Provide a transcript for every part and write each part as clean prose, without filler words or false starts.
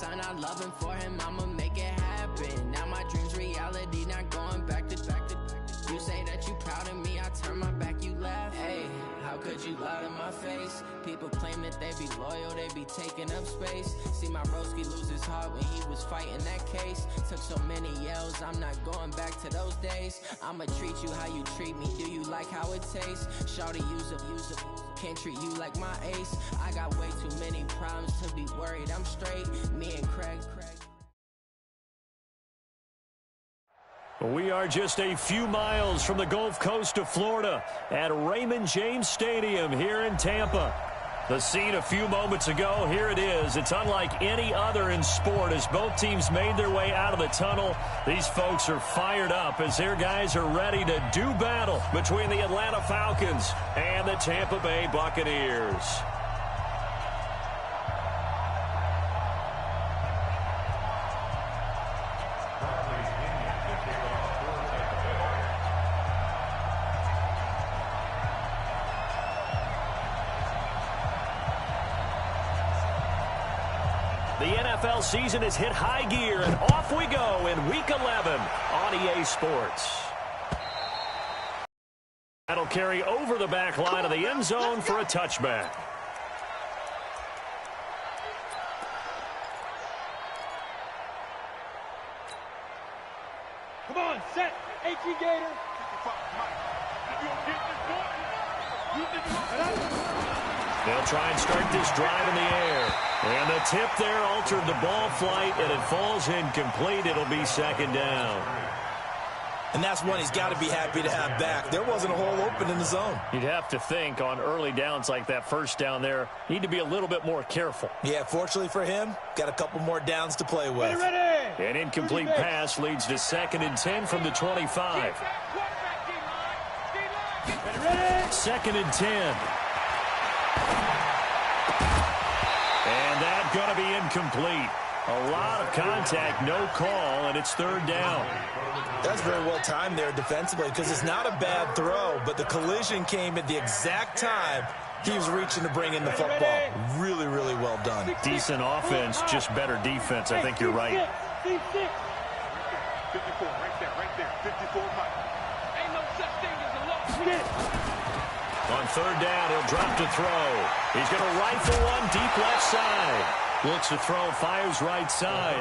son, I love him. For him, I'ma make it happen. Now my dream's reality, not going back to. You say that you proud of me, I turn my back, you laugh. Hey, how could you lie to my face? People claim that they be loyal, they be taking up space. See my broski lose his heart when he was fighting that case. Took so many yells, I'm not going back to those days. I'ma treat you how you treat me, do you like how it tastes? Shawty, use it, can't treat you like my ace. I got way too many problems to be worried, I'm straight. Me and Craig. We are just a few miles from the Gulf Coast of Florida at Raymond James Stadium here in Tampa. The scene a few moments ago, here it is. It's unlike any other in sport as both teams made their way out of the tunnel. These folks are fired up as their guys are ready to do battle between the Atlanta Falcons and the Tampa Bay Buccaneers. The NFL season has hit high gear, and off we go in Week 11 on EA Sports. That'll carry over the back line of the end zone for a touchback. Come on, set. HE Gator. They'll try and start this drive in the air. And the tip there altered the ball flight, and it falls incomplete. It'll be second down. And that's one he's got to be happy to have back. There wasn't a hole open in the zone. You'd have to think on early downs like that first down there, need to be a little bit more careful. Yeah, fortunately for him, got a couple more downs to play with. Ready. An incomplete pass leads to 2nd and 10 from the 25. 2nd and 10. And that's going to be incomplete. A lot of contact, no call, and it's 3rd down. That's very well timed there defensively because it's not a bad throw, but the collision came at the exact time he was reaching to bring in the football. Really, really well done. Decent offense, just better defense. I think you're right. 54, right there. 54, Mike. Ain't no such thing as a loss. On 3rd down, he'll drop to throw. He's going to rifle one deep left side. Looks to throw, fires right side.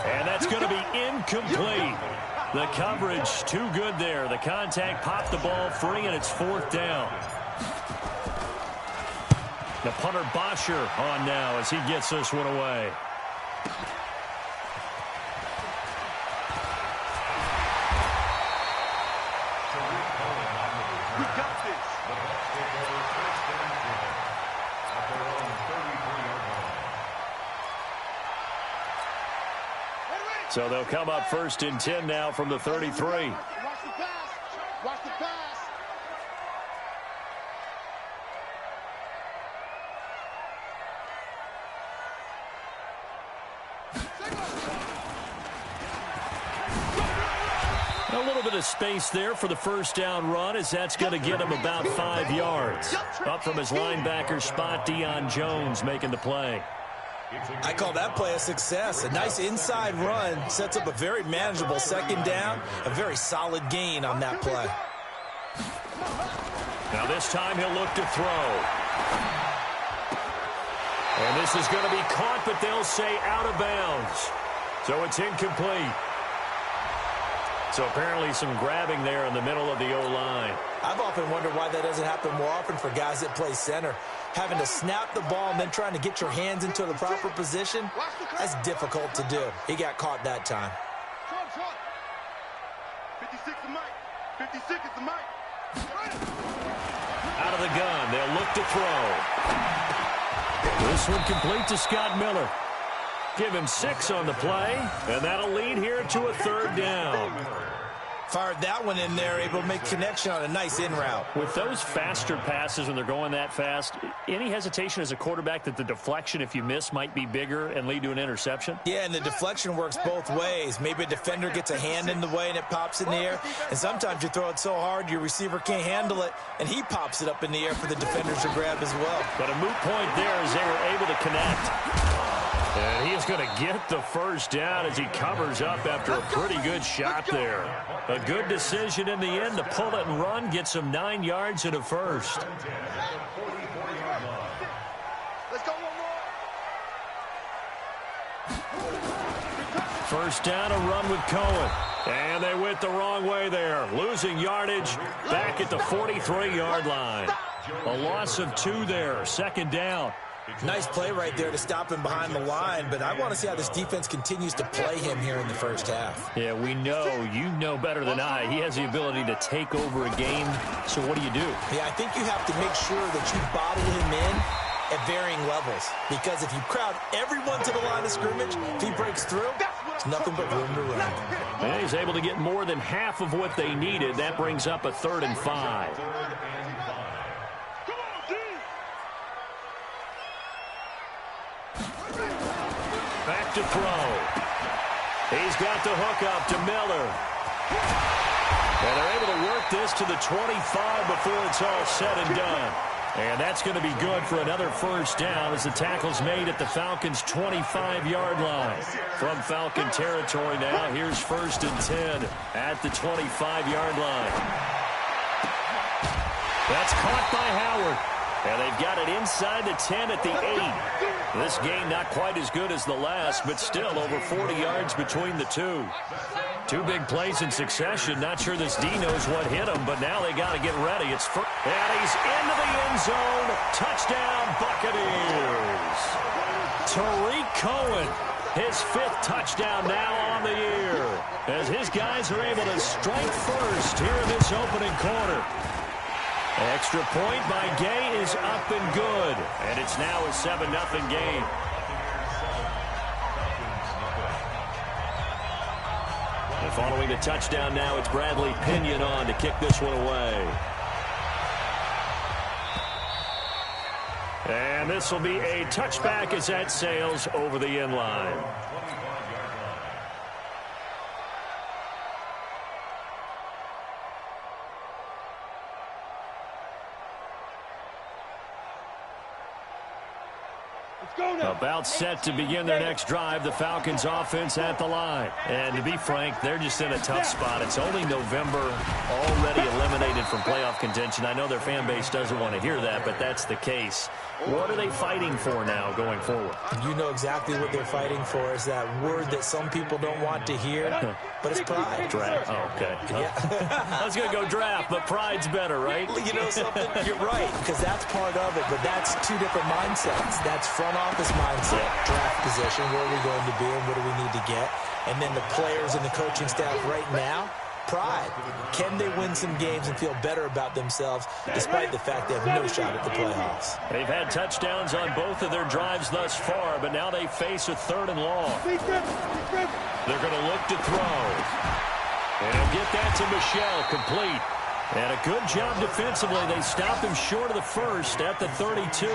And that's going to be incomplete. The coverage too good there. The contact popped the ball free, and it's 4th down. The punter Bosher on now as he gets this one away. We got this. So they'll come up 1st and 10 now from the 33. Watch the pass. Watch the pass. A little bit of space there for the 1st down run as that's going to get him about 5 yards. Up from his linebacker spot, Deion Jones making the play. I call that play a success. A nice inside run sets up a very manageable 2nd down, a very solid gain on that play. Now this time he'll look to throw. And this is going to be caught, but they'll say out of bounds. So it's incomplete. So apparently some grabbing there in the middle of the O-line. I've often wondered why that doesn't happen more often for guys that play center. Having to snap the ball and then trying to get your hands into the proper position, that's difficult to do. He got caught that time. 56 is Mike. 56 is the Mike. Out of the gun, they'll look to throw. This one complete to Scott Miller. Give him 6 on the play, and that'll lead here to a 3rd down. Fired that one in there, able to make connection on a nice in route. With those faster passes when they're going that fast, any hesitation as a quarterback that the deflection, if you miss, might be bigger and lead to an interception? Yeah, and the deflection works both ways. Maybe a defender gets a hand in the way and it pops in the air, and sometimes you throw it so hard your receiver can't handle it, and he pops it up in the air for the defenders to grab as well. But a moot point there as they were able to connect. And he is going to get the first down as he covers up after a pretty good shot there. A good decision in the end to pull it and run, gets him 9 yards and a first. Let's go one more. First down, a run with Cohen. And they went the wrong way there. Losing yardage back at the 43-yard line. A loss of 2 there. Second down. Nice play right there to stop him behind the line, but I want to see how this defense continues to play him here in the first half. Yeah, we know, you know better than I, he has the ability to take over a game. So what do you do? Yeah, I think you have to make sure that you bottle him in at varying levels, because if you crowd everyone to the line of scrimmage, if he breaks through, it's nothing but room to run. And he's able to get more than half of what they needed. That brings up a 3rd and 5. Back to throw. He's got the hook up to Miller. And they're able to work this to the 25 before it's all said and done. And that's going to be good for another first down as the tackle's made at the Falcons' 25-yard line. From Falcon territory now, here's 1st and 10 at the 25-yard line. That's caught by Howard. And they've got it inside the 10 at the 8. This game not quite as good as the last, but still over 40 yards between the two. 2 big plays in succession. Not sure this D knows what hit him, but now they got to get ready. It's first, and he's into the end zone. Touchdown, Buccaneers. Tariq Cohen, his 5th touchdown now on the year, as his guys are able to strike first here in this opening quarter. Extra point by Gay is up and good, and it's now a 7-0 game. And following the touchdown now, it's Bradley Pinion on to kick this one away. And this will be a touchback as that sails over the end line. About set to begin their next drive, the Falcons offense at the line. And to be frank, they're just in a tough spot. It's only November, already eliminated from playoff contention. I know their fan base doesn't want to hear that, but that's the case. What are they fighting for now going forward? You know exactly what they're fighting for. Is that word that some people don't want to hear, but it's pride. Draft. Oh, okay. Yeah. I was going to go draft, but pride's better, right? You know something? You're right, because that's part of it, but that's 2 different mindsets. That's front office mindset, draft position, where are we going to be and what do we need to get? And then the players and the coaching staff right now, pride. Can they win some games and feel better about themselves despite the fact they have no shot at the playoffs? They've had touchdowns on both of their drives thus far, but now they face a 3rd and long. They're going to look to throw. And he'll get that to Michel, complete. And a good job defensively. They stop him short of the first at the 32.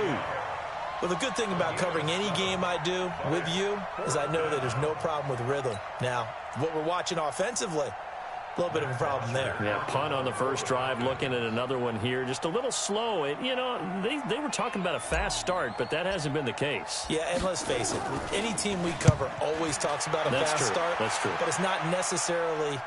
Well, the good thing about covering any game I do with you is I know that there's no problem with rhythm. Now, what we're watching offensively, a little bit of a problem there. Yeah, punt on the first drive, looking at another one here. Just a little slow. You know, they were talking about a fast start, but that hasn't been the case. Yeah, and let's face it, any team we cover always talks about a fast start. That's true. But it's not necessarily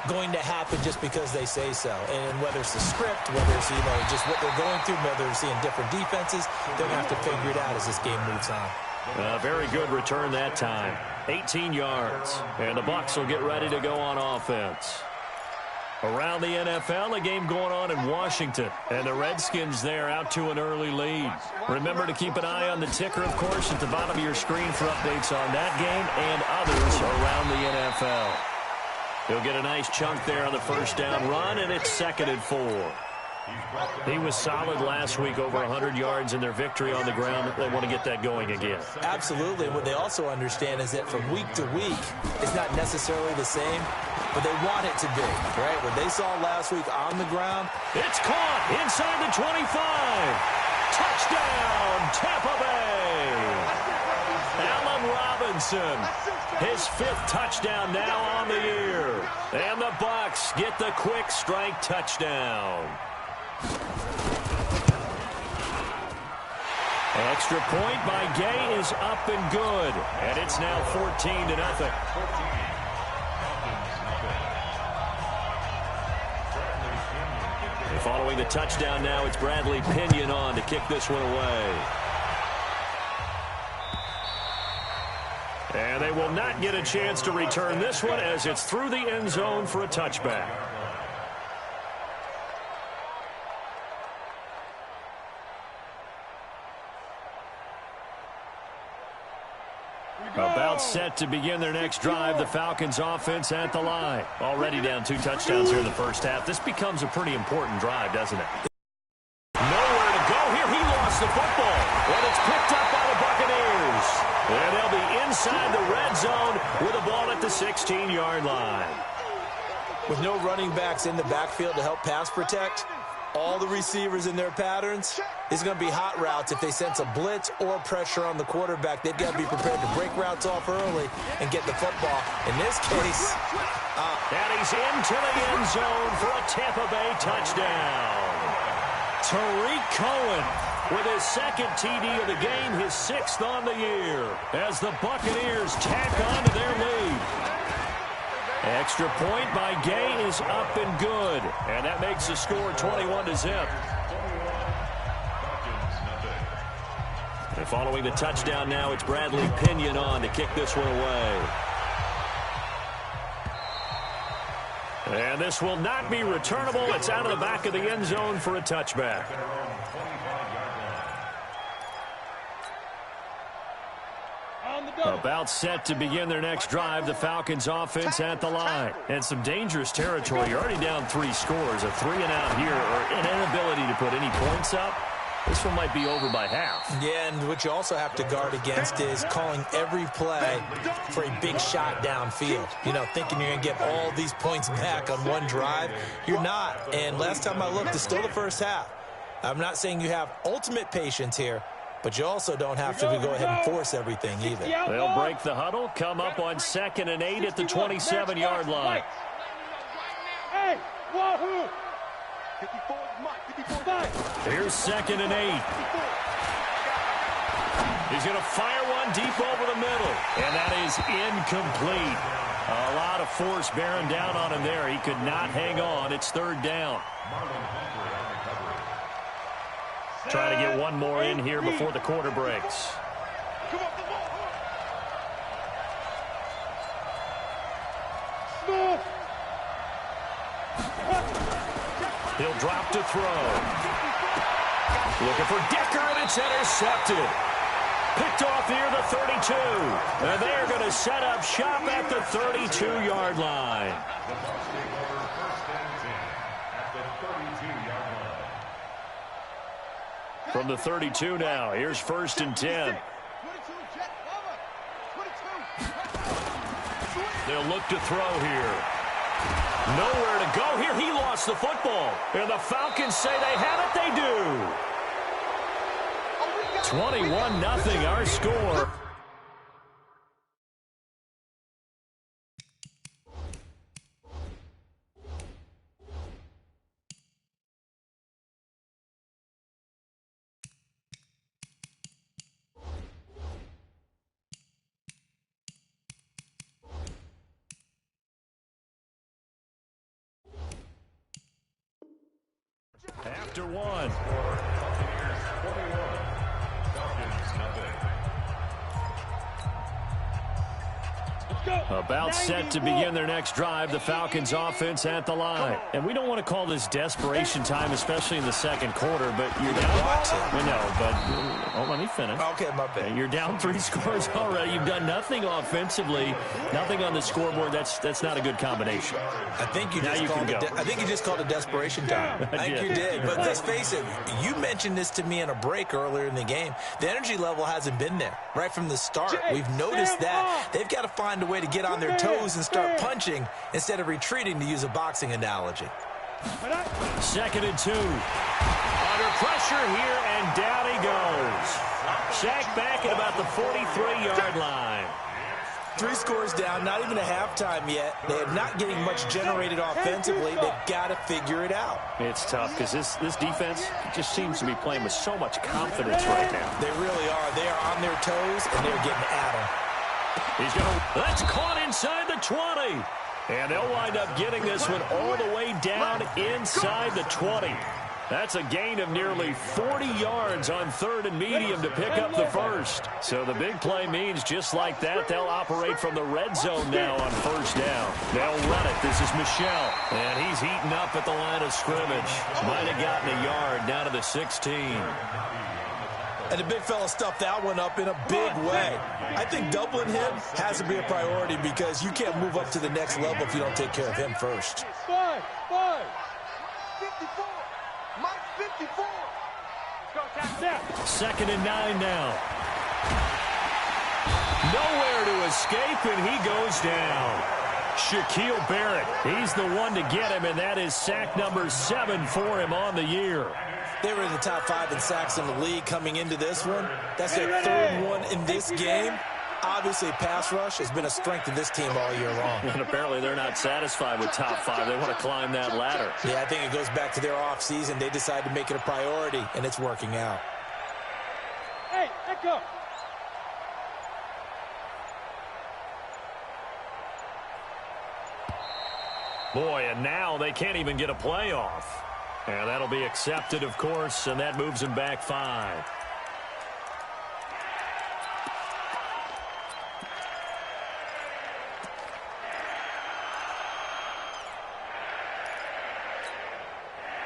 going to happen just because they say so. And whether it's the script, whether it's, just what they're going through, whether they're seeing different defenses, they're going to have to figure it out as this game moves on. Very good return that time. 18 yards. And the Bucs will get ready to go on offense. Around the NFL, a game going on in Washington. And the Redskins there out to an early lead. Remember to keep an eye on the ticker, of course, at the bottom of your screen for updates on that game and others around the NFL. He'll get a nice chunk there on the first down run, and it's 2nd and 4. He was solid last week, over 100 yards in their victory on the ground. They want to get that going again. Absolutely. And what they also understand is that from week to week, it's not necessarily the same, but they want it to be, right? What they saw last week on the ground. It's caught inside the 25. Touchdown, Tampa Bay. Allen Robinson, his 5th touchdown now on the year. And the Bucs get the quick strike touchdown. Extra point by Gay is up and good. And it's now 14-0. Following the touchdown now, it's Bradley Pinion on to kick this one away. And they will not get a chance to return this one as it's through the end zone for a touchback. About set to begin their next drive, the Falcons offense at the line. Already down 2 touchdowns here in the first half. This becomes a pretty important drive, doesn't it? Nowhere to go here. He lost the football. And it's picked up by the Buccaneers. And they'll be inside the red zone with a ball at the 16-yard line. With no running backs in the backfield to help pass protect, all the receivers in their patterns, it's going to be hot routes. If they sense a blitz or pressure on the quarterback, they've got to be prepared to break routes off early and get the football. In this case, and he's into the end zone for a Tampa Bay touchdown. Tariq Cohen with his second TD of the game, his 6th on the year, as the Buccaneers tack on to their lead. Extra point by Gay is up and good. And that makes the score 21-0. And following the touchdown now, it's Bradley Pinion on to kick this one away. And this will not be returnable. It's out of the back of the end zone for a touchback. About set to begin their next drive, the Falcons offense at the line. And some dangerous territory. You're already down 3 scores. A 3-and-out here, or an inability to put any points up. This one might be over by half. Yeah, and what you also have to guard against is calling every play for a big shot downfield. You know, thinking you're going to get all these points back on one drive. You're not. And last time I looked, it's still the first half. I'm not saying you have ultimate patience here, but you also don't have to go ahead and force everything either. They'll break the huddle, come up on 2nd and 8 at the 27-yard line. Hey, wahoo! Here's 2nd and 8. He's going to fire one deep over the middle, and that is incomplete. A lot of force bearing down on him there. He could not hang on. It's 3rd down. Trying to get one more in here before the quarter breaks. He'll drop to throw. Looking for Decker, and it's intercepted. Picked off near the 32. And they're going to set up shop at the 32-yard line. From the 32 now, here's 1st and 10. They'll look to throw here. Nowhere to go here. He lost the football. And the Falcons say they have it. They do. 21-0 our score. After one. About set to begin their next drive, the Falcons offense at the line. And we don't want to call this desperation time, especially in the 2nd quarter, but you're down. We know, but let me finish. Okay, my bad. You're down 3 scores already. You've done nothing offensively, nothing on the scoreboard. That's not a good combination. I think you just called it desperation time. I think you did. But let's face it, you mentioned this to me in a break earlier in the game. The energy level hasn't been there right from the start. We've noticed that. They've got to find a way to get on their toes and start punching instead of retreating, to use a boxing analogy. 2nd and 2. Under pressure here, and down he goes. Sacked back at about the 43-yard line. 3 scores down, not even a halftime yet. They're not getting much generated offensively. They've got to figure it out. It's tough because this defense just seems to be playing with so much confidence right now. They really are. They are on their toes, and they're getting at them. That's caught inside the 20. And they'll wind up getting this one all the way down inside the 20. That's a gain of nearly 40 yards on 3rd and medium to pick up the first. So the big play means just like that, they'll operate from the red zone now on 1st down. They'll run it. This is Michel. And he's heating up at the line of scrimmage. Might have gotten a yard down to the 16. And the big fella stuffed that one up in a big way. I think doubling him has to be a priority because you can't move up to the next level if you don't take care of him first. 5. 54. Mike 54. Go, tap. 2nd and 9 now. Nowhere to escape, and he goes down. Shaquille Barrett, he's the one to get him, and that is sack number 7 for him on the year. They were in the top 5 in sacks in the league coming into this one. That's their 3rd one in this game. Obviously, pass rush has been a strength of this team all year long. And apparently they're not satisfied with top 5. They want to climb that ladder. Yeah, I think it goes back to their offseason. They decided to make it a priority, and it's working out. Hey, echo. Boy, and now they can't even get a playoff. And that'll be accepted, of course, and that moves him back 5.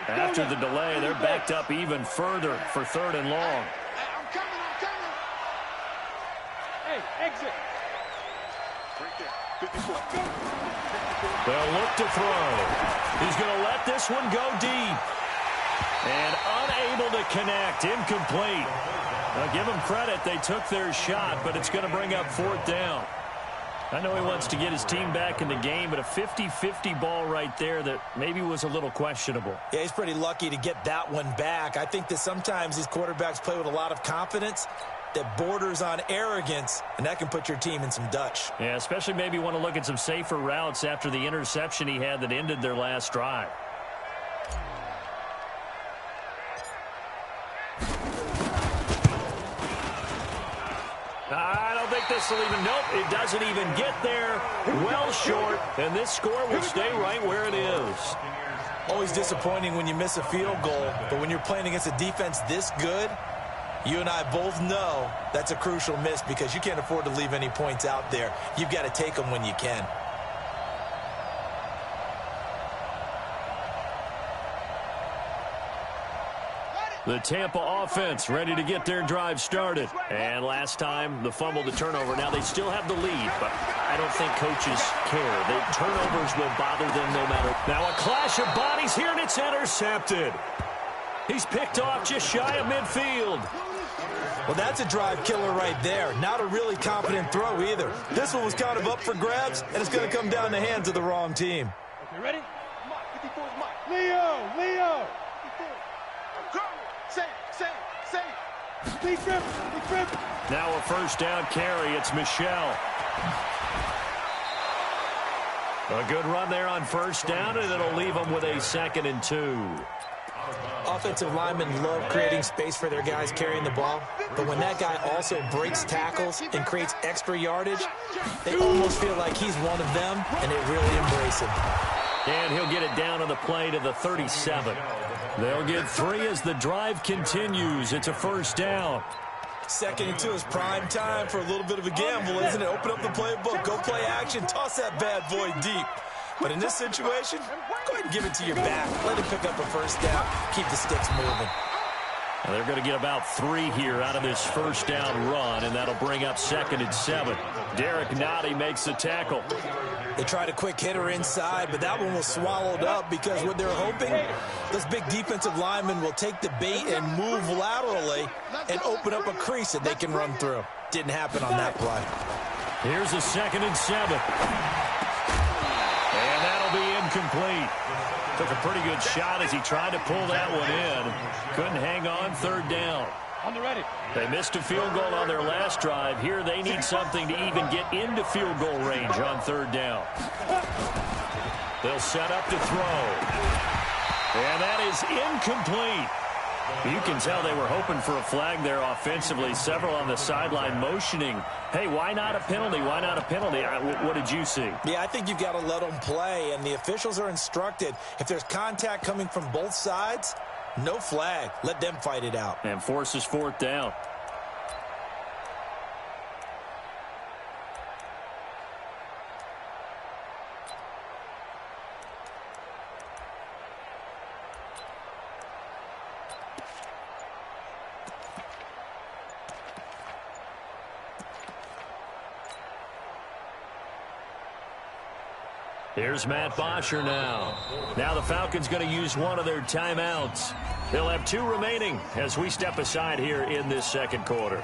After the delay, they're backed up even further for 3rd and long. Hey, I'm coming. Hey, exit. Right there. 54. They'll look to throw. He's going to let this one go deep. And unable to connect. Incomplete. Now, give them credit. They took their shot, but it's going to bring up 4th down. I know he wants to get his team back in the game, but a 50-50 ball right there that maybe was a little questionable. Yeah, he's pretty lucky to get that one back. I think that sometimes these quarterbacks play with a lot of confidence that borders on arrogance, and that can put your team in some Dutch. Yeah, especially maybe want to look at some safer routes after the interception he had that ended their last drive. I don't think this will even, nope, it doesn't even get there. Well short, and this score will stay right where it is. Always disappointing when you miss a field goal, but when you're playing against a defense this good, you and I both know that's a crucial miss because you can't afford to leave any points out there. You've got to take them when you can. The Tampa offense ready to get their drive started. And last time, the fumble, the turnover. Now they still have the lead, but I don't think coaches care. The turnovers will bother them no matter. Now a clash of bodies here, and it's intercepted. He's picked off just shy of midfield. Well, that's a drive killer right there. Not a really confident throw either. This one was kind of up for grabs, and it's going to come down the hands of the wrong team. Okay, ready? Mike, 54 is Mike. Leo. 54. I'm coming. Say. Be driven. Now a 1st down carry. It's Michel. A good run there on 1st down, and it'll leave them with a 2nd and 2. Offensive linemen love creating space for their guys carrying the ball, but when that guy also breaks tackles and creates extra yardage, they almost feel like he's one of them, and they really embrace him. And he'll get it down on the play to the 37. They'll get 3 as the drive continues. It's a 1st down. 2nd and 2 is prime time for a little bit of a gamble, isn't it? Open up the playbook, go play action, toss that bad boy deep. But in this situation, go ahead and give it to your back. Let him pick up a 1st down. Keep the sticks moving. Now they're going to get about 3 here out of this 1st down run, and that'll bring up 2nd and 7. Derek Nottie makes the tackle. They tried a quick hitter inside, but that one was swallowed up because what they're hoping, those big defensive linemen will take the bait and move laterally and open up a crease that they can run through. Didn't happen on that play. Here's a 2nd and 7. And that'll be incomplete. Took a pretty good shot as he tried to pull that one in. Couldn't hang on 3rd down. On the ready. They missed a field goal on their last drive. Here they need something to even get into field goal range on third down. They'll set up to throw. And that is incomplete. You can tell they were hoping for a flag there offensively. Several on the sideline motioning, hey, why not a penalty? Why not a penalty? What did you see? Yeah, I think you've got to let them play, and the officials are instructed. If there's contact coming from both sides, no flag. Let them fight it out. And forces fourth down. Here's Matt Bosher now. Now the Falcons going to use one of their timeouts. They'll have 2 remaining as we step aside here in this second quarter.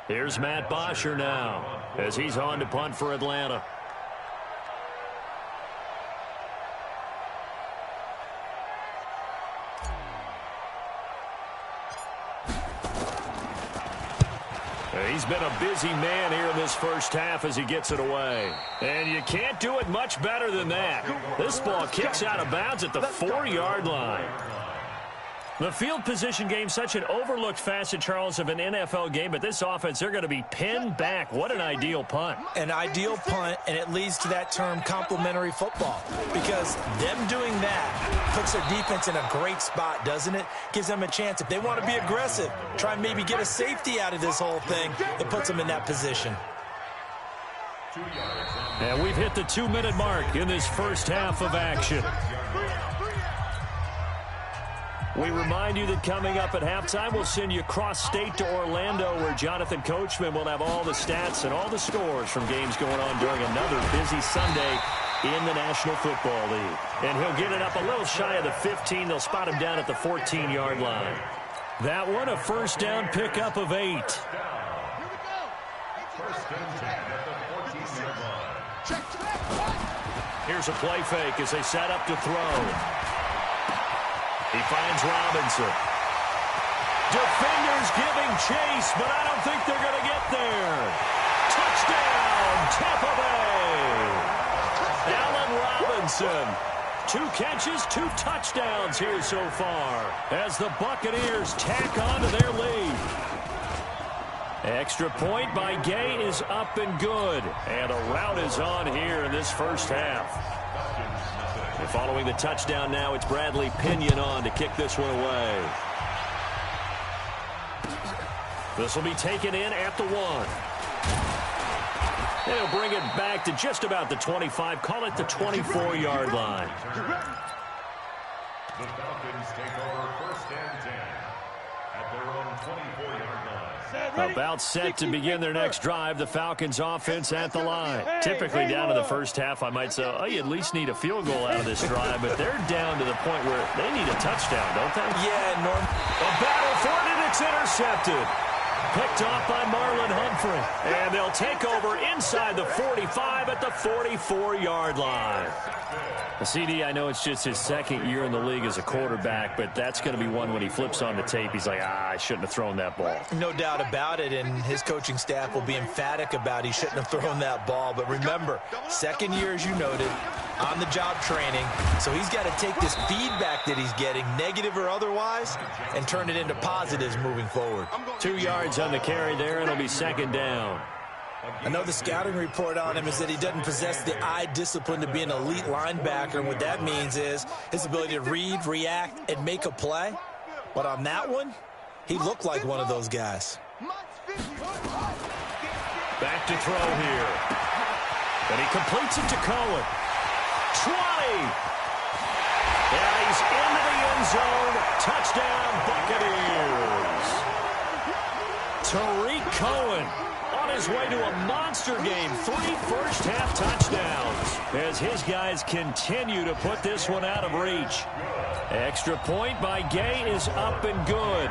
Here's Matt Bosher now as he's on to punt for Atlanta. He's been a busy man here in this first half as he gets it away. And you can't do it much better than that. This ball kicks out of bounds at the 4-yard line. The field position game, such an overlooked facet, Charles, of an NFL game, but this offense, they're going to be pinned back. What an ideal punt. An ideal punt, and it leads to that term complementary football, because them doing that puts their defense in a great spot, doesn't it? Gives them a chance. If they want to be aggressive, try and maybe get a safety out of this whole thing, it puts them in that position. And we've hit the 2-minute mark in this first half of action. We remind you that coming up at halftime, we'll send you cross-state to Orlando, where Jonathan Coachman will have all the stats and all the scores from games going on during another busy Sunday in the National Football League. And he'll get it up a little shy of the 15. They'll spot him down at the 14-yard line. That one, a first down pickup of 8. Here's a play fake as they set up to throw. He finds Robinson. Defenders giving chase, but I don't think they're going to get there. Touchdown, Tampa Bay. Allen Robinson. 2 catches, 2 touchdowns here so far as the Buccaneers tack on to their lead. Extra point by Gay is up and good. And a rout is on here in this first half. And following the touchdown now, it's Bradley Pinion on to kick this one away. This will be taken in at the 1. And he'll bring it back to just about the 25. Call it the 24-yard line. The Falcons take over first and 10 at their own 24-yard line. About set to begin their next drive. The Falcons offense at the line. Typically down to the first half, I might say, oh, you at least need a field goal out of this drive, but they're down to the point where they need a touchdown, don't they? Yeah, Norm. A battle for it, and it's intercepted. Picked off by Marlon Humphrey. And they'll take over inside the 45 at the 44-yard line. CD, I know it's just his second year in the league as a quarterback, but that's going to be one when he flips on the tape. He's like, I shouldn't have thrown that ball. No doubt about it, and his coaching staff will be emphatic about he shouldn't have thrown that ball. But remember, second year, as you noted, on-the-job training, so he's got to take this feedback that he's getting, negative or otherwise, and turn it into positives moving forward. 2 yards on the carry there, and it'll be second down. I know the scouting report on him is that he doesn't possess the eye discipline to be an elite linebacker, and what that means is his ability to read, react, and make a play. But on that one, he looked like one of those guys. Back to throw here. And he completes it to Cohen. 20. And he's into the end zone. Touchdown, Buccaneers. Tariq Cohen on his way to a monster game. 3 first-half touchdowns as his guys continue to put this one out of reach. Extra point by Gay is up and good.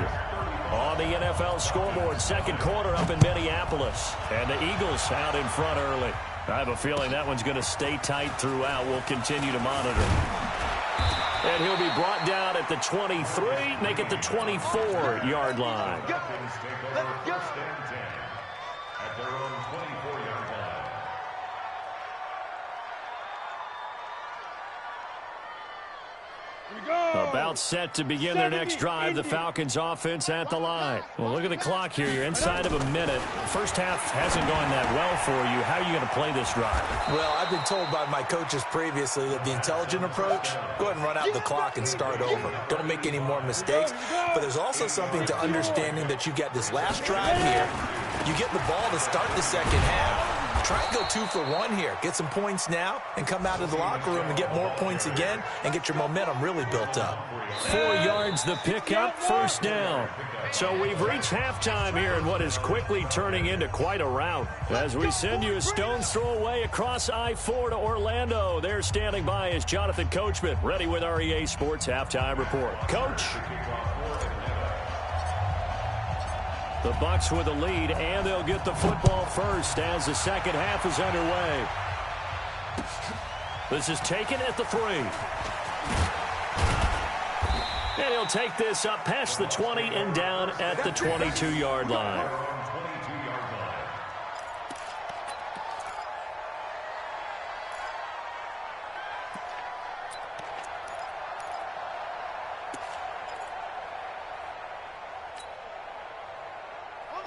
On the NFL scoreboard, second quarter up in Minneapolis. And the Eagles out in front early. I have a feeling that one's going to stay tight throughout. We'll continue to monitor. And he'll be brought down at the 23, make it the 24-yard line. At their own 24-yard line. About set to begin their next drive, the Falcons offense at the line. Well, look at the clock here. You're inside of a minute. First half hasn't gone that well for you. How are you going to play this drive? Well, I've been told by my coaches previously that the intelligent approach, go ahead and run out the clock and start over. Don't make any more mistakes. But there's also something to understanding that you get this last drive here. You get the ball to start the second half. Try and go 2 for 1 here. Get some points now and come out of the locker room and get more points again and get your momentum really built up. 4 yards the pickup, first down. So we've reached halftime here in what is quickly turning into quite a rout. As we send you a stone's throw away across I-4 to Orlando. There standing by is Jonathan Coachman, ready with our EA Sports Halftime Report. Coach. The Bucs with a lead, and they'll get the football first as the second half is underway. This is taken at the 3. And he'll take this up past the 20 and down at the 22-yard line.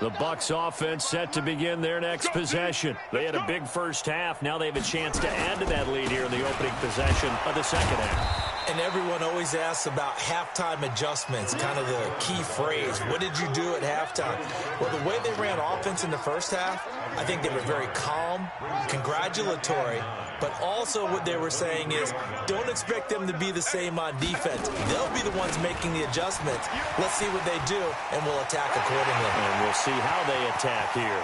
The Bucs offense set to begin their next possession. They had a big first half. Now they have a chance to add to that lead here in the opening possession of the second half. And everyone always asks about halftime adjustments, kind of the key phrase. What did you do at halftime? Well, the way they ran offense in the first half, I think they were very calm, congratulatory, but also what they were saying is don't expect them to be the same on defense. They'll be the ones making the adjustments. Let's see what they do, and we'll attack accordingly. And we'll see how they attack here.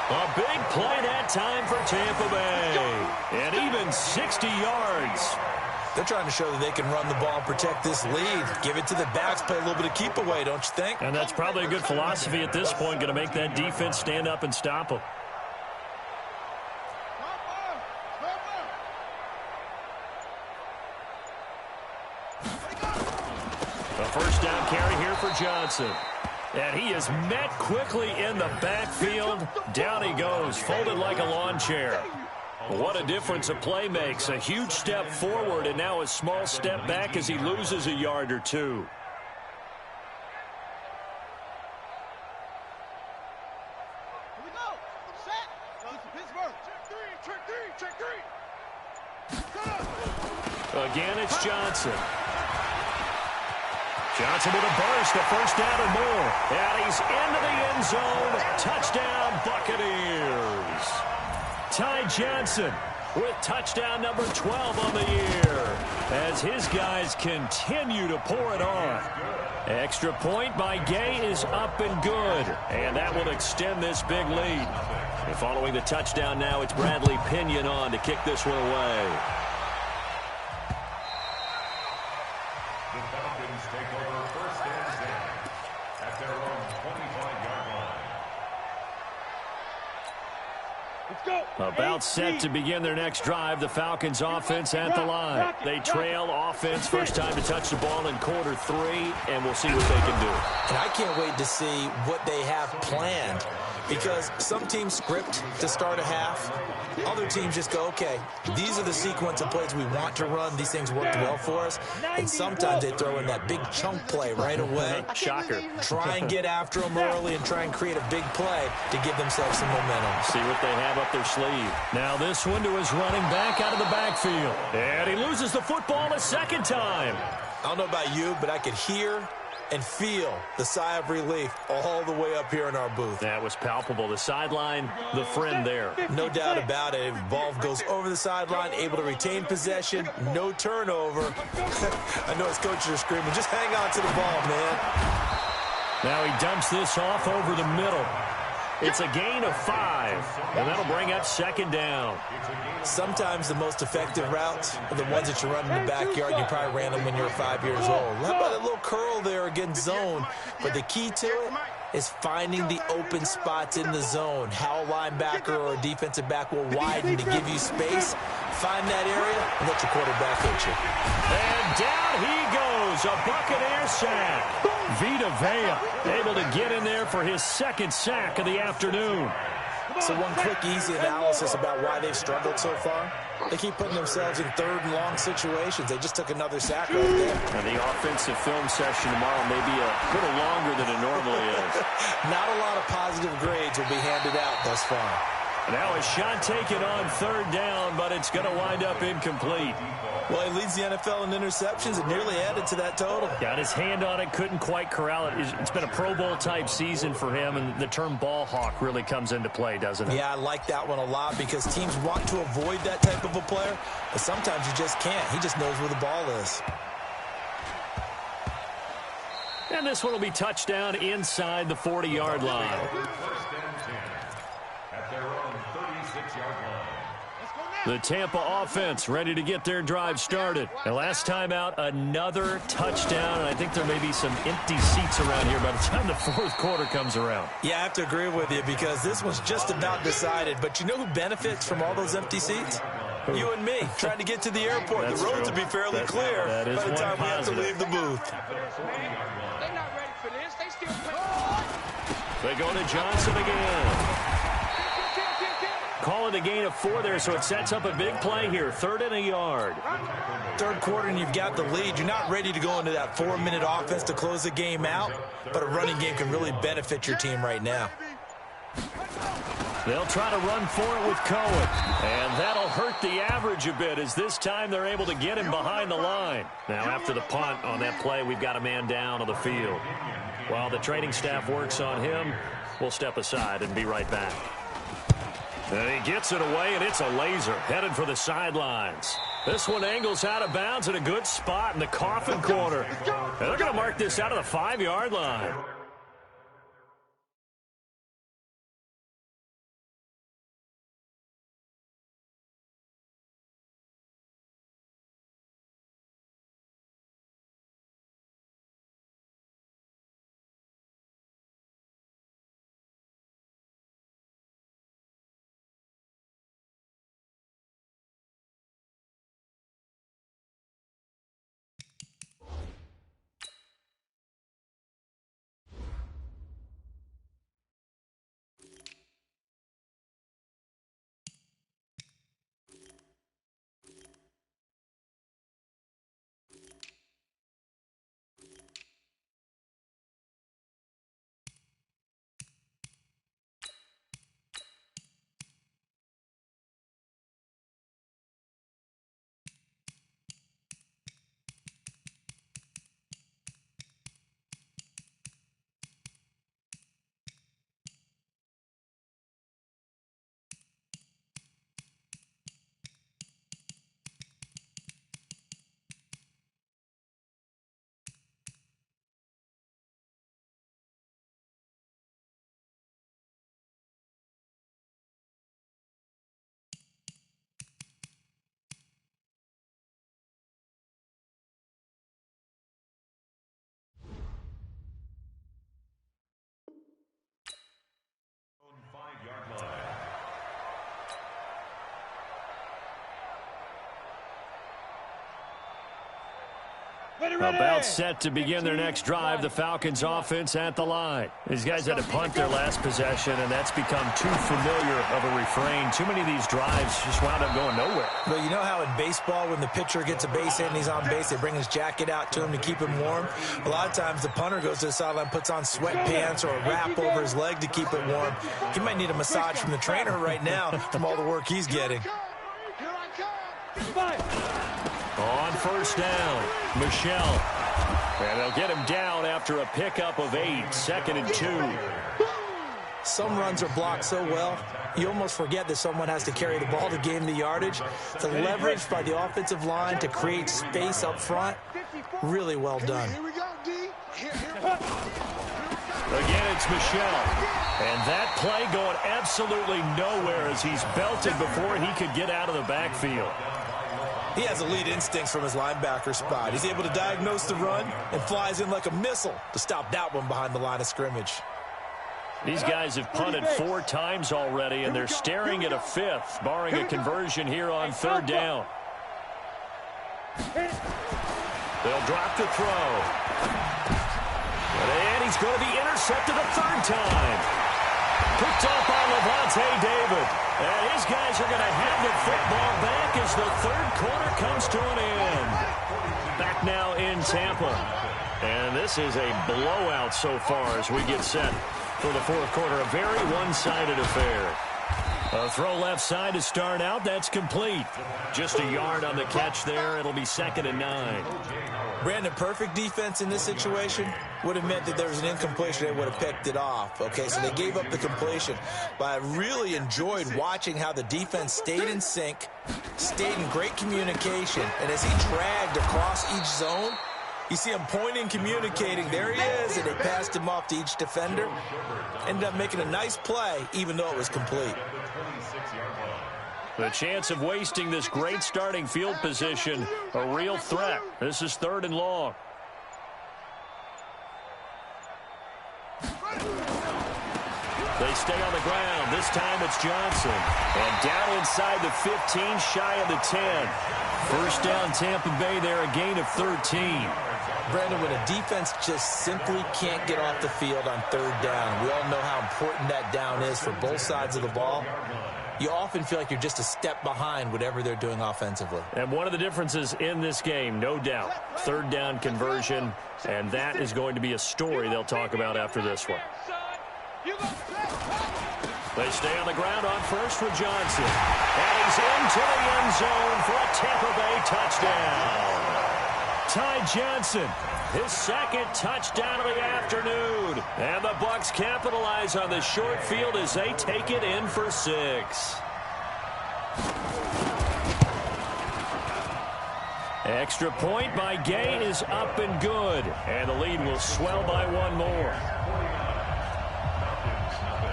A big play that time for Tampa Bay. And even 60 yards. They're trying to show that they can run the ball and protect this lead. Give it to the backs, play a little bit of keep away, don't you think? And that's probably a good philosophy at this point, going to make that defense stand up and stop them. A first down carry here for Johnson. And he is met quickly in the backfield. Down he goes, folded like a lawn chair. What a difference a play makes. A huge step forward and now a small step back as he loses a yard or two. Here we go. Set. Goes to Pittsburgh. Check three. Again, it's Johnson. Johnson with a burst, a first down and more. And he's into the end zone. Touchdown, Buccaneers. Ty Johnson with touchdown number 12 on the year as his guys continue to pour it on. Extra point by Gay is up and good, and that will extend this big lead. And following the touchdown now, it's Bradley Pinion on to kick this one away. The Falcons take over first and 10 at their own 25-yard line. Let's go. About set to begin their next drive, the Falcons offense at the line. They trail offense, first time to touch the ball in quarter 3, and we'll see what they can do. And I can't wait to see what they have planned, because some teams script to start a half. Other teams just go, okay, these are the sequence of plays we want to run. These things worked well for us. And sometimes they throw in that big chunk play right away. Shocker. Try and get after them early and try and create a big play to give themselves some momentum. See what they have up their sleeve. Now this one to his running back out of the backfield. And he loses the football a second time. I don't know about you, but I could hear and feel the sigh of relief all the way up here in our booth. That was palpable. The sideline, the friend there. No doubt about it. If ball goes over the sideline, able to retain possession, no turnover. I know his coaches are screaming, just hang on to the ball, man. Now he dumps this off over the middle. It's a gain of 5, and that'll bring up second down. Sometimes the most effective routes are the ones that you run in the backyard. You probably ran them when you were 5 years old. How about a little curl there against zone? But the key to it is finding the open spots in the zone. How a linebacker or a defensive back will widen to give you space. Find that area and let your quarterback hit you. And down he goes, a Buccaneer sack. Vita Vea able to get in there for his second sack of the afternoon. So one quick, easy analysis about why they've struggled so far. They keep putting themselves in third and long situations. They just took another sack right there. And the offensive film session tomorrow may be a little longer than it normally is. Not a lot of positive grades will be handed out thus far. Now a shot taken on third down, but it's going to wind up incomplete. Well, he leads the NFL in interceptions and nearly added to that total. Got his hand on it, couldn't quite corral it. It's been a Pro Bowl-type season for him, and the term ball hawk really comes into play, doesn't it? Yeah, I like that one a lot because teams want to avoid that type of a player, but sometimes you just can't. He just knows where the ball is. And this one will be touchdown inside the 40-yard line. First and 10 at their own 36-yard line. The Tampa offense ready to get their drive started. And last time out, another touchdown. And I think there may be some empty seats around here by the time the fourth quarter comes around. Yeah, I have to agree with you because this one's just about decided. But you know who benefits from all those empty seats? You and me, trying to get to the airport. The roads will be fairly clear by the time we have to leave the booth. They're not ready for this. They still play. They go to Johnson again. Call it a gain of 4 there, so it sets up a big play here. 3rd and a yard. Third quarter and you've got the lead. You're not ready to go into that 4-minute offense to close the game out, but a running game can really benefit your team right now. They'll try to run for it with Cohen, and that'll hurt the average a bit as this time they're able to get him behind the line. Now after the punt on that play, we've got a man down on the field. While the training staff works on him, we'll step aside and be right back. And he gets it away, and it's a laser headed for the sidelines. This one angles out of bounds at a good spot in the coffin corner. And they're going to mark this out of the 5-yard line. About set to begin their next drive, the Falcons offense at the line. These guys had to punt their last possession, and that's become too familiar of a refrain. Too many of these drives just wound up going nowhere. But you know how in baseball, when the pitcher gets a base hit and he's on base, they bring his jacket out to him to keep him warm? A lot of times the punter goes to the sideline, puts on sweatpants or a wrap over his leg to keep it warm. He might need a massage from the trainer right now from all the work he's getting. On first down, Michelle. And they'll get him down after a pickup of 8, 2nd and 2. Some runs are blocked so well, you almost forget that someone has to carry the ball to gain the yardage. The leverage by the offensive line to create space up front, really well done. Here we go, D. Here. Again, it's Michel. And that play going absolutely nowhere as he's belted before he could get out of the backfield. He has elite instincts from his linebacker spot. He's able to diagnose the run and flies in like a missile to stop that one behind the line of scrimmage. These guys have punted 4 times already, and they're staring at a 5th, barring a conversion here on 3rd down. They'll drop the throw. And he's going to be intercepted a 3rd time. Picked off by Levante David. And his guys are going to have the football back as the 3rd quarter comes to an end. Back now in Tampa. And this is a blowout so far as we get set for the 4th quarter. A very one-sided affair. A throw left side to start out. That's complete. Just a yard on the catch there. It'll be 2nd and 9. Brandon, perfect defense in this situation would have meant that there was an incompletion. They would have picked it off. Okay, so they gave up the completion. But I really enjoyed watching how the defense stayed in sync, stayed in great communication. And as he dragged across each zone, you see him pointing, communicating. There he is, and they passed him off to each defender. Ended up making a nice play, even though it was complete. The chance of wasting this great starting field position, a real threat. This is 3rd and long. They stay on the ground. This time it's Johnson. And down inside the 15, shy of the 10. First down Tampa Bay there, a gain of 13. Brandon, when a defense just simply can't get off the field on 3rd down, we all know how important that down is for both sides of the ball. You often feel like you're just a step behind whatever they're doing offensively. And one of the differences in this game, no doubt, 3rd down conversion, and that is going to be a story they'll talk about after this one. They stay on the ground on first with Johnson. And he's into the end zone for a Tampa Bay touchdown. Ty Johnson, his 2nd touchdown of the afternoon. And the Bucs capitalize on the short field as they take it in for 6. Extra point by Gay is up and good. And the lead will swell by 1 more.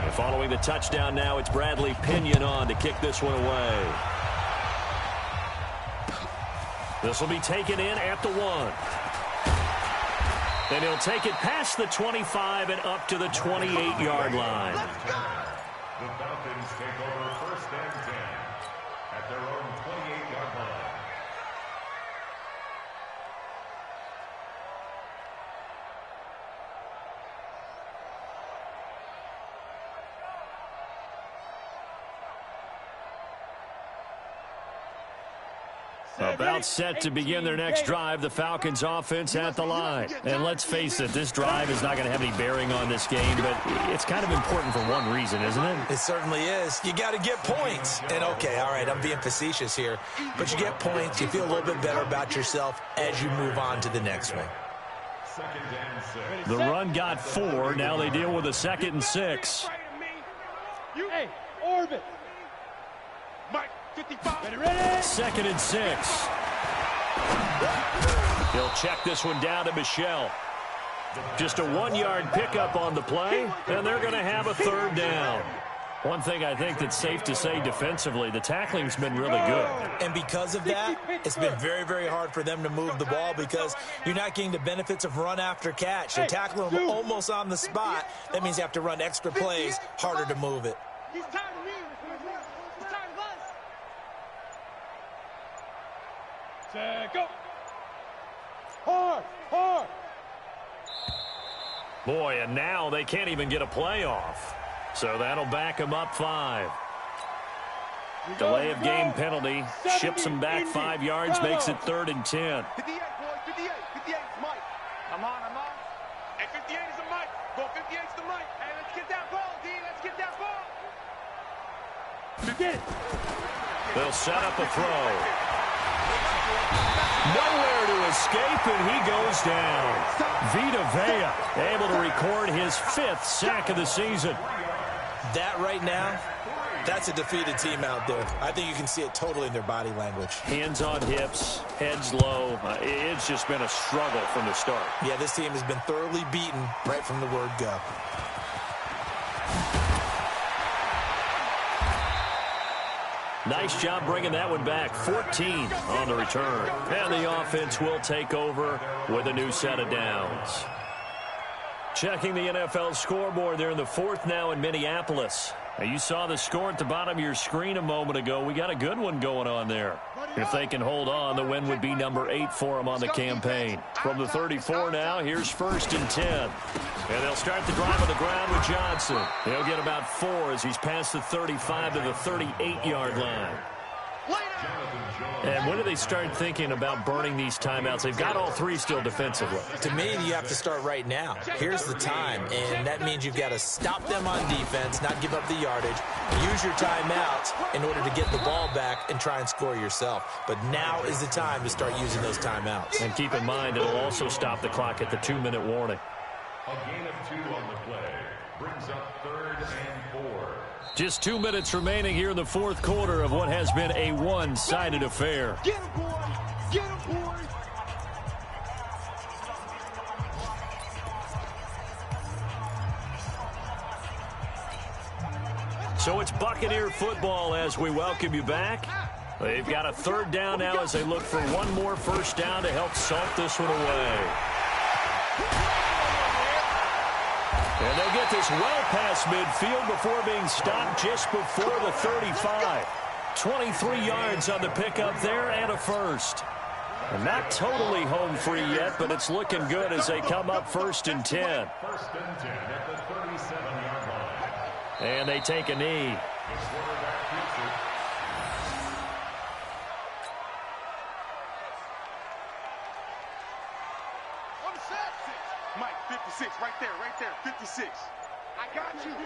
And following the touchdown now, it's Bradley Pinion on to kick this one away. This will be taken in at the 1. Then he'll take it past the 25 and up to the 28-yard line. The Falcons take over 1st and 10 at their own 28-yard line. About set to begin their next drive, the Falcons offense at the line. And let's face it, this drive is not going to have any bearing on this game, but it's kind of important for one reason, isn't it? It certainly is. You got to get points. And okay, all right, I'm being facetious here, but you get points, you feel a little bit better about yourself as you move on to the next one. The run got 4. Now they deal with a 2nd and 6. Hey, orbit. Mike. 55. Ready, ready. 2nd and 6. He'll check this one down to Michel. Just a 1-yard pickup on the play, and they're going to have a 3rd down. One thing I think that's safe to say defensively, the tackling's been really good. And because of that, it's been very, very hard for them to move the ball because you're not getting the benefits of run after catch. They're tackling them almost on the spot. That means you have to run extra plays, harder to move it. He's tired of me. He's tired of us. Set, go. Hard, hard. Boy, and now they can't even get a play off. So that'll back them up 5. Delay of game penalty. Ships them back 5 yards, makes it 3rd and 10. 58, boys, 58. 58 is Mike. I'm on. Hey, 58 is a Mike. Go 58 is the Mike. Hey, let's get that ball, D. Let's get that ball. Get it. They'll set up a throw. Nowhere to escape, and he goes down. Vita Vea able to record his 5th sack of the season. That right now, that's a defeated team out there. I think you can see it totally in their body language. Hands on hips, heads low. It's just been a struggle from the start. Yeah, this team has been thoroughly beaten right from the word go. Nice job bringing that one back. 14 on the return. And the offense will take over with a new set of downs. Checking the NFL scoreboard there in the fourth now in Minneapolis. Now you saw the score at the bottom of your screen a moment ago. We got a good one going on there. If they can hold on, the win would be number 8 for them on the campaign. From the 34 now, here's 1st and 10. And they'll start the drive on the ground with Johnson. He'll get about 4 as he's past the 35 to the 38-yard line. And when do they start thinking about burning these timeouts? They've got all 3 still defensively. To me, you have to start right now. Here's the time, and that means you've got to stop them on defense, not give up the yardage, use your timeouts in order to get the ball back and try and score yourself. But now is the time to start using those timeouts. And keep in mind, it'll also stop the clock at the 2-minute warning. A gain of 2 on the play brings up 3rd and 4. Just 2 minutes remaining here in the fourth quarter of what has been a one-sided affair. Get him, boy! Get him, boy! So it's Buccaneer football as we welcome you back. They've got a 3rd down now as they look for one more 1st down to help salt this one away. And they'll get this well past midfield before being stopped just before the 35. 23 yards on the pickup there and a 1st. And not totally home free yet, but it's looking good as they come up 1st and 10. 1st and 10 at the 37-yard line. And they take a knee. The quarterback keeps it. On the set. Mike, 56, right there, 56. I got you, son.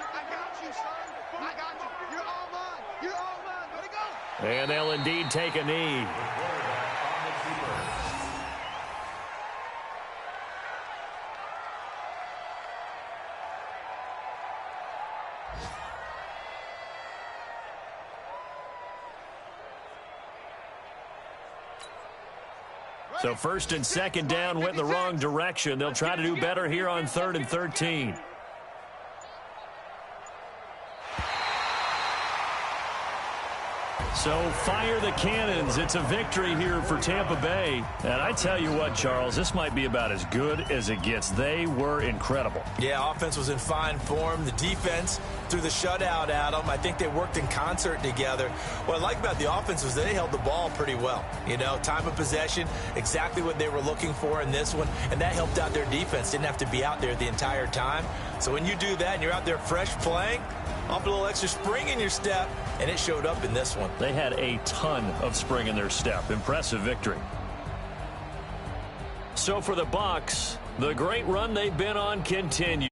I got you. You're all mine. Let it go. And they'll indeed take a knee. So 1st and 2nd down went in the wrong direction. They'll try to do better here on 3rd and 13. So fire the cannons. It's a victory here for Tampa Bay. And I tell you what, Charles, this might be about as good as it gets. They were incredible. Yeah, offense was in fine form. The defense threw the shutout at them. I think they worked in concert together. What I like about the offense was they held the ball pretty well. You know, time of possession, exactly what they were looking for in this one. And that helped out their defense. Didn't have to be out there the entire time. So when you do that and you're out there fresh playing, off a little extra spring in your step, and it showed up in this one. They had a ton of spring in their step. Impressive victory. So for the Bucs, the great run they've been on continues.